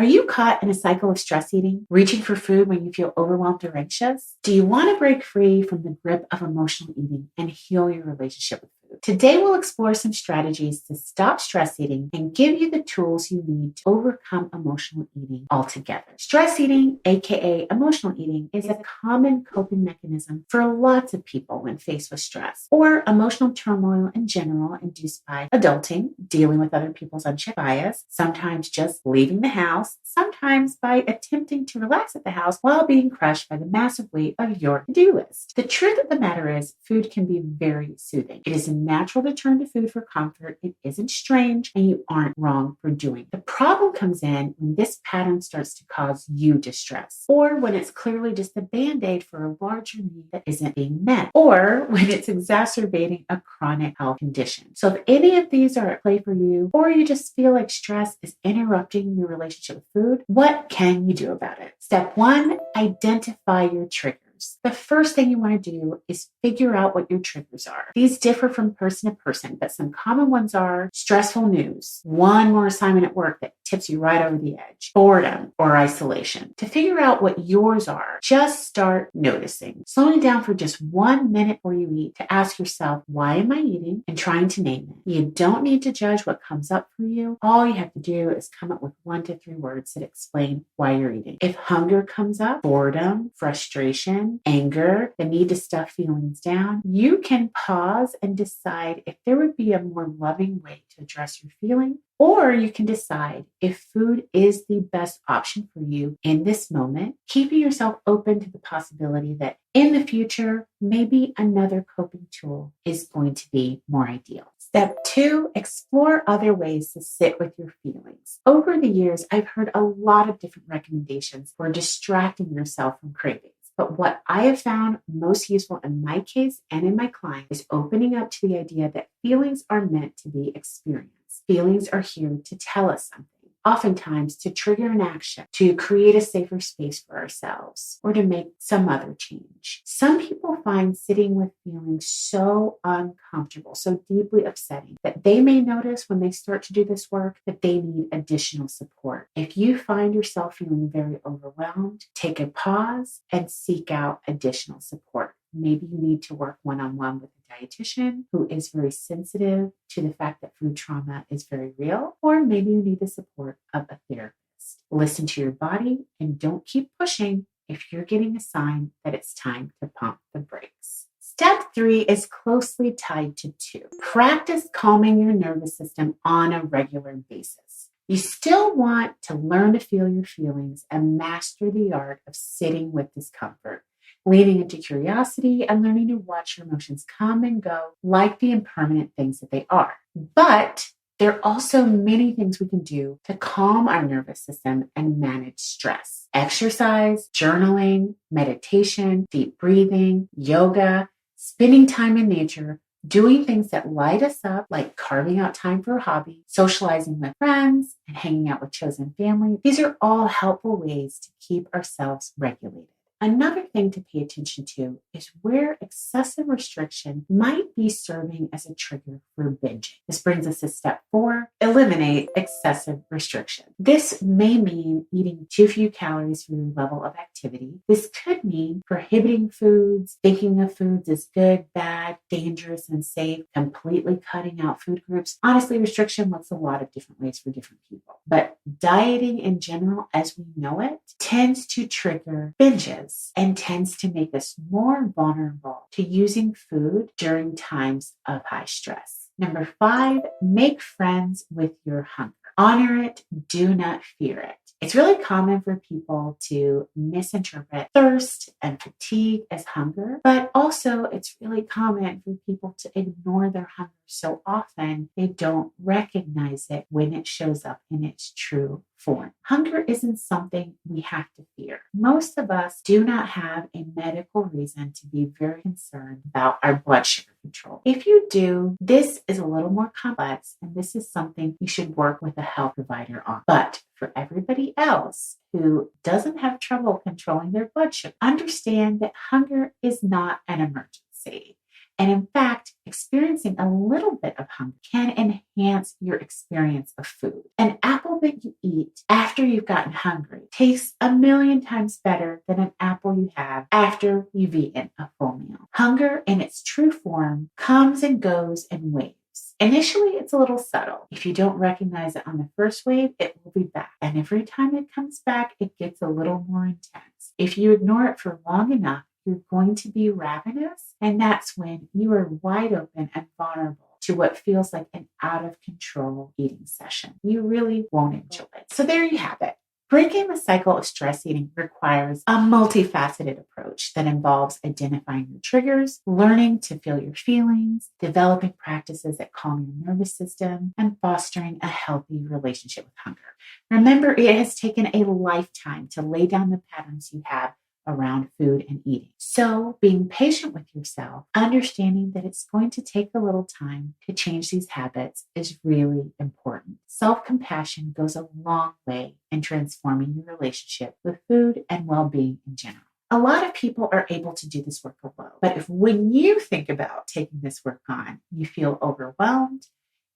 Are you caught in a cycle of stress eating, reaching for food when you feel overwhelmed or anxious? Do you want to break free from the grip of emotional eating and heal your relationship with food? Today, we'll explore some strategies to stop stress eating and give you the tools you need to overcome emotional eating altogether. Stress eating, aka emotional eating, is a common coping mechanism for lots of people when faced with stress or emotional turmoil in general induced by adulting, dealing with other people's unchecked bias, sometimes just leaving the house, sometimes by attempting to relax at the house while being crushed by the massive weight of your to-do list. The truth of the matter is, food can be very soothing. It is natural to turn to food for comfort. It isn't strange, and you aren't wrong for doing it. The problem comes in when this pattern starts to cause you distress, or when it's clearly just a band-aid for a larger need that isn't being met, or when it's exacerbating a chronic health condition. So if any of these are at play for you, or you just feel like stress is interrupting your relationship with food, what can you do about it? Step 1, identify your triggers. The first thing you want to do is figure out what your triggers are. These differ from person to person, but some common ones are stressful news, one more assignment at work that tips you right over the edge, boredom, or isolation. To figure out what yours are, just start noticing. Slowing down for just 1 minute before you eat to ask yourself, why am I eating? And trying to name it. You don't need to judge what comes up for you. All you have to do is come up with 1 to 3 words that explain why you're eating. If hunger comes up, boredom, frustration, anger, the need to stuff feelings down, you can pause and decide if there would be a more loving way to address your feeling, or you can decide if food is the best option for you in this moment, keeping yourself open to the possibility that in the future, maybe another coping tool is going to be more ideal. Step 2, explore other ways to sit with your feelings. Over the years, I've heard a lot of different recommendations for distracting yourself from cravings. But what I have found most useful in my case and in my client is opening up to the idea that feelings are meant to be experienced. Feelings are here to tell us something, oftentimes to trigger an action, to create a safer space for ourselves, or to make some other change. Some people find sitting with feelings so uncomfortable, so deeply upsetting, that they may notice when they start to do this work that they need additional support. If you find yourself feeling very overwhelmed, take a pause and seek out additional support. Maybe you need to work one-on-one with a dietitian who is very sensitive to the fact that food trauma is very real, or maybe you need the support of a therapist. Listen to your body and don't keep pushing if you're getting a sign that it's time to pump the brakes. Step 3 is closely tied to 2. Practice calming your nervous system on a regular basis. You still want to learn to feel your feelings and master the art of sitting with discomfort, leaning into curiosity and learning to watch your emotions come and go like the impermanent things that they are. But there are also many things we can do to calm our nervous system and manage stress. Exercise, journaling, meditation, deep breathing, yoga, spending time in nature, doing things that light us up, like carving out time for a hobby, socializing with friends, and hanging out with chosen family. These are all helpful ways to keep ourselves regulated. Another thing to pay attention to is where excessive restriction might be serving as a trigger for binging. This brings us to step 4, eliminate excessive restriction. This may mean eating too few calories for your level of activity. This could mean prohibiting foods, thinking of foods as good, bad, dangerous, and safe, completely cutting out food groups. Honestly, restriction looks a lot of different ways for different people. But dieting in general, as we know it, tends to trigger binges and tends to make us more vulnerable to using food during times of high stress. Number 5, make friends with your hunger. Honor it, do not fear it. It's really common for people to misinterpret thirst and fatigue as hunger, but also it's really common for people to ignore their hunger so often they don't recognize it when it shows up in its true form. Hunger isn't something we have to fear. Most of us do not have a medical reason to be very concerned about our blood sugar control. If you do, this is a little more complex, and this is something you should work with a health provider on. But for everybody else who doesn't have trouble controlling their blood sugar, understand that hunger is not an emergency. And in fact, experiencing a little bit of hunger can enhance your experience of food. An apple that you eat after you've gotten hungry tastes a million times better than an apple you have after you've eaten a full meal. Hunger in its true form comes and goes in waves. Initially, it's a little subtle. If you don't recognize it on the first wave, it will be back. And every time it comes back, it gets a little more intense. If you ignore it for long enough, you're going to be ravenous. And that's when you are wide open and vulnerable to what feels like an out of control eating session. You really won't enjoy it. So there you have it. Breaking the cycle of stress eating requires a multifaceted approach that involves identifying your triggers, learning to feel your feelings, developing practices that calm your nervous system, and fostering a healthy relationship with hunger. Remember, it has taken a lifetime to lay down the patterns you have around food and eating. So being patient with yourself, understanding that it's going to take a little time to change these habits is really important. Self-compassion goes a long way in transforming your relationship with food and well-being in general. A lot of people are able to do this work alone, but if when you think about taking this work on, you feel overwhelmed,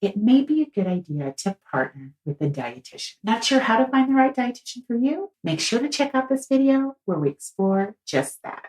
it may be a good idea to partner with a dietitian. Not sure how to find the right dietitian for you? Make sure to check out this video where we explore just that.